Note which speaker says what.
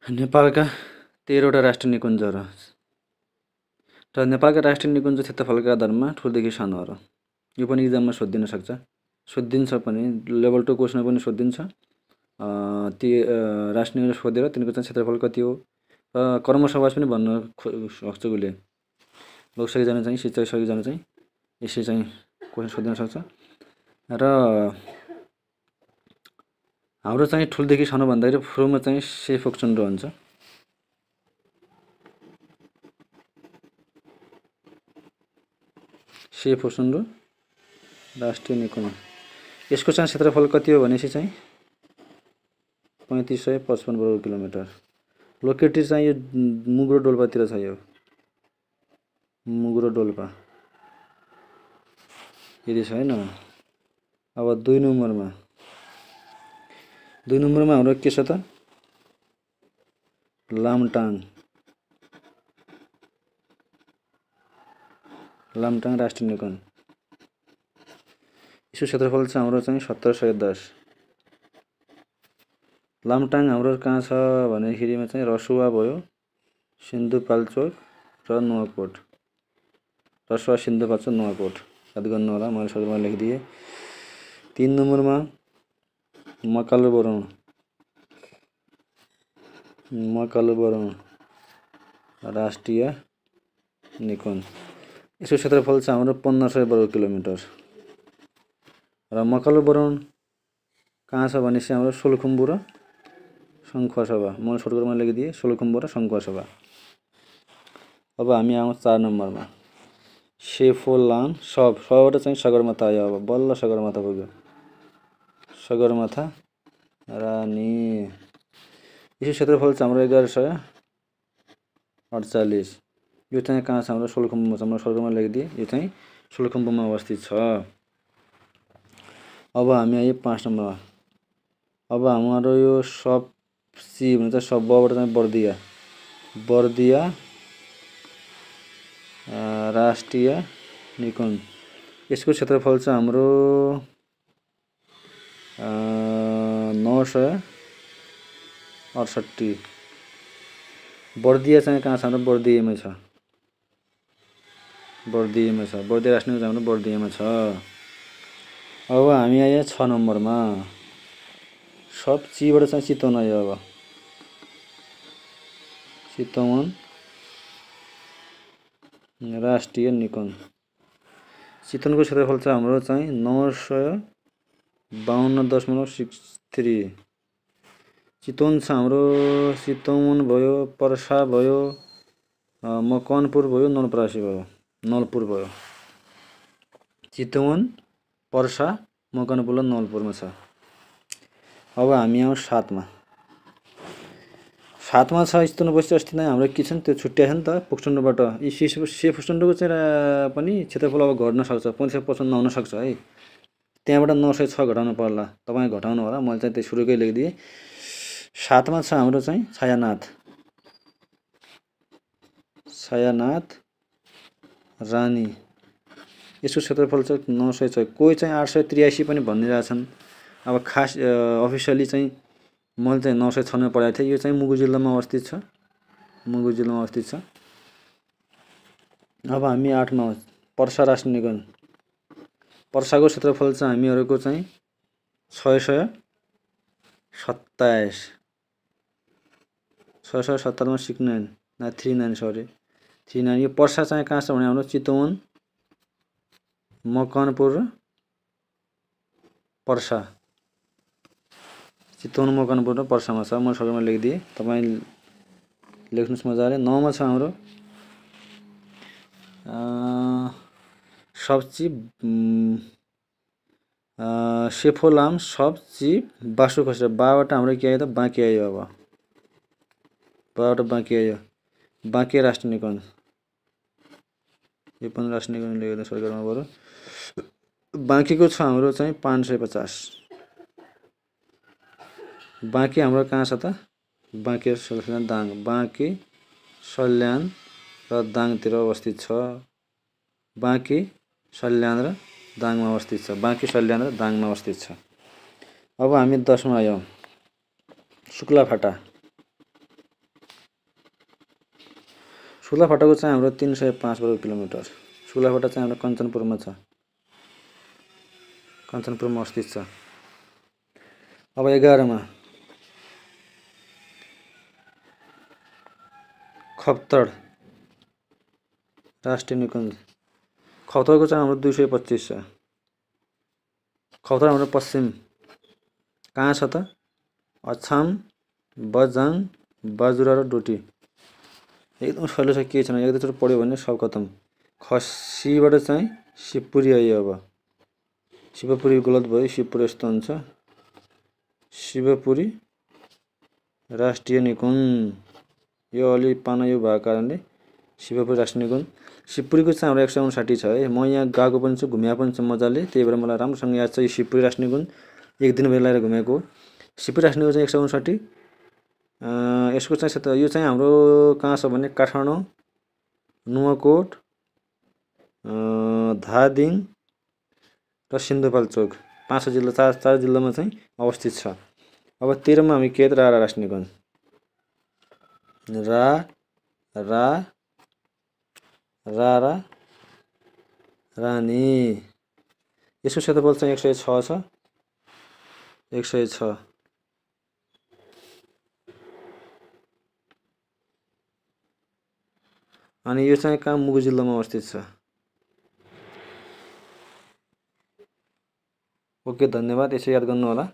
Speaker 1: नेपालका 13वटा राष्ट्रिय निकुञ्जहरू र नेपालका राष्ट्रिय निकुञ्ज क्षेत्रफलका आधारमा ठुलोदेखि सानो हो। यो पनि इक्जाममा सोधिन्छ पनि, लेभल 2 क्वेसनमा पनि सोधिन्छ। ती राष्ट्रिय निकुञ्ज सोधेर तिनीको चाहिँ क्षेत्रफल कति हो र कर्मसमाज पनि भन्न सक्छ उसले। लोकसकीजना चाहिँ शिक्षा सकीजना चाहिँ यसै चाहिँ क्वेसन सोधिन सक्छ। र हाम्रो चाहिँ ठुलोदेखि सानो भन्दाखेरि सुरुमा चाहिँ सेफोक्चुन्डो हुन्छ। सेफोक्चुन्डो राष्ट्रिय निकुञ्ज, यसको चाहिँ क्षेत्रफल कति हो भनेपछि चाहिँ 3555 वर्ग किलोमिटर। लोकेटी चाहिँ यो मुगुरो डोल्पातिर छ। यो मुगुरो डोल्पा यदि छैन। अब 2 नम्बरमा हाम्रो के छ त, लामटाङ राष्ट्रिय निकुञ्ज। यसको क्षेत्रफल चाहिँ हाम्रो चाहिँ 1710। लामटाङ हाम्रो कहाँ छ भन्दाखेरिमा चाहिँ रसुवा भयो, सिन्धुपाल्चोक र नुवाकोट। रसुवा, सिन्धुपाल्चोक, नुवाकोट याद गर्नु होला, मैले सुरुमा लेखिदिएँ। 3 नम्बरमा मकालुबरुङ राष्ट्रिय निकुञ्ज। यसको क्षेत्रफल चाहिँ हाम्रो 1500 वर्ग किलोमिटर। र मकालुबरुङ कहाँ छ भनेपछि हाम्रो सोलुखुम्बु र सङ्खुवासभा। मैले सर्टकटमा लेखिदिएँ, सोलुखुम्बु र सङ्खुवासभा। अब हामी आउँछ 4 नम्बरमा सेफोलाम सबबाट चाहिँ सगरमाथा आयो। अब बल्ल सगरमाथा पुग्यो, सगरमाथा रानी। यसको क्षेत्रफल चाहिँ हाम्रो 1148। यो चाहिँ कहाँ छ हाम्रो सोलुखुम्बुमा छ। मैले सर्टकटमा लेखिदिएँ, यो चाहिँ सोलुखुम्बुमा अवस्थित छ। अब हामी आयो 5 नम्बरमा। अब हाम्रो यो सब सी भन्छ, सबबाट चाहिँ बर्दिया राष्ट्रिय निकुञ्ज। यसको क्षेत्रफल चाहिँ हाम्रो 968। बर्दिया चाहिँ कहाँ छ हाम्रो बर्दियामै छ। बर्दिया राष्ट्रिय निकुञ्ज हाम्रो बर्दियामा छ। अब हामी आयो 6 नम्बरमा सब चीबाट चाहिँ चितवन आयो। अब चितवन राष्ट्रिय निकुञ्ज। चितवनको क्षेत्रफल चाहिँ हाम्रो चाहिँ 952.63। चितवन छ हाम्रो, चितवन भयो, पर्सा भयो, मकवानपुर भयो, नवलपरासी भयो, नलपुर भयो। चितवन, पर्सा, मकवानपुर र नलपुरमा छ। अब हामी आउँ 7मा छ चितवन बस्ती। अस्ति नै हाम्रो के छ नि त्यो छुट्याएको छ नि त पोखचुन्डोबाट। यी सेफोक्चुन्डोको चाहिँ पनि क्षेत्रफल अब घट्न सक्छ, 55 नहुन सक्छ है। त्यहाँबाट 906 घटाउनु पर्ला, तपाईँ घटाउनु होला। मैले चाहिँ त्यो सुरुकै लेखिदिएँ। 7मा छ हाम्रो चाहिँ छायानाथ रानी। यसको क्षेत्रफल चाहिँ 906। कोही चाहिँ 883 पनि भनिरहेछन्। अब खास अफिसियली चाहिँ मैले चाहिँ 906 पढाएको थिएँ। यो चाहिँ मुगु जिल्लामा अवस्थित छ। अब हामी 8मा पर्सा राष्ट्रिय निकुञ्ज। पर्साको क्षेत्रफल चाहिँ हामीहरूको चाहिँ 627। 627मा 39। यो पर्सा चाहिँ कहाँ छ भने हाम्रो चितवन, मकवानपुर र पर्सा। चितवन, मकवानपुर र पर्सामा छ। म सर्टकटमा लेखिदिएँ, तपाईँ लेख्नुहोस् मजाले। 9मा छ हाम्रो सबची सेफोलाम सबची बासुखसेरा। बाबाट हाम्रो के आयो त, बाँकी आयो। अब बाबाट बाँकी आयो, बाँकी राष्ट्रिय निकुञ्ज। यो पनि राष्ट्रिय निकुञ्ज लेखेर सरकारमा बरु। बाँकीको छ हाम्रो चाहिँ 550। बाँकी हाम्रो कहाँ छ त, बाँकी सल्यान दाङ। बाँकी सल्यान र दाङतिर अवस्थित छ। बाँकी सल्यान र दाङमा अवस्थित छ। अब हामी 10मा आयौँ शुक्लाफाटा। सुलाफाटाको चाहिँ हाम्रो 305 वर्ग किलोमिटर। सुलाफाटा चाहिँ हाम्रो कञ्चनपुरमा छ, कञ्चनपुरमा अवस्थित छ। अब 11मा खप्तड राष्ट्रिय निकुञ्ज। खप्तडको चाहिँ हाम्रो 225 छ। खप्तड हाम्रो पश्चिम कहाँ छ त? अछाम, बझाङ, बाजुरा र डोटी। एकदम सजिलो छ, के छैन, एक दुईचोटि पढ्यो भने सब खतम। खसीबाट चाहिँ शिवपुरी आयो। अब शिवपुरी गलत भयो, शिवपुरी यस्तो हुन्छ। शिवपुरी राष्ट्रिय निकुञ्ज, यो अलि पाना यो भएको कारणले शिवपुरी राष्ट्रिय निकुञ्ज। शिवपुरीको चाहिँ हाम्रो 159 छ है। म यहाँ गएको पनि छु, घुमेको पनि छु मजाले, त्यही भएर मलाई राम्रोसँग याद छ यो शिवपुरी राष्ट्रिय निकुञ्ज। एक दिन भएर लगाएर घुमेको। शिवपुरी राष्ट्रिय निकुञ्ज चाहिँ 159। यसको चाहिँ यो चाहिँ हाम्रो कहाँ छ भने काठमाडौँ, नुवाकोट, धादिङ र सिन्धुपाल्चोक 5 जिल्ला, चार जिल्लामा चाहिँ अवस्थित छ। अब 13मा हामी के रारा राष्ट्रिय निकुञ्ज। रारा रानी। यसको क्षेत्रफल चाहिँ 106 छ, 106। अनि यो चाहिँ कहाँ? मुगु जिल्लामा अवस्थित छ। ओके, धन्यवाद। यसो याद गर्नु होला।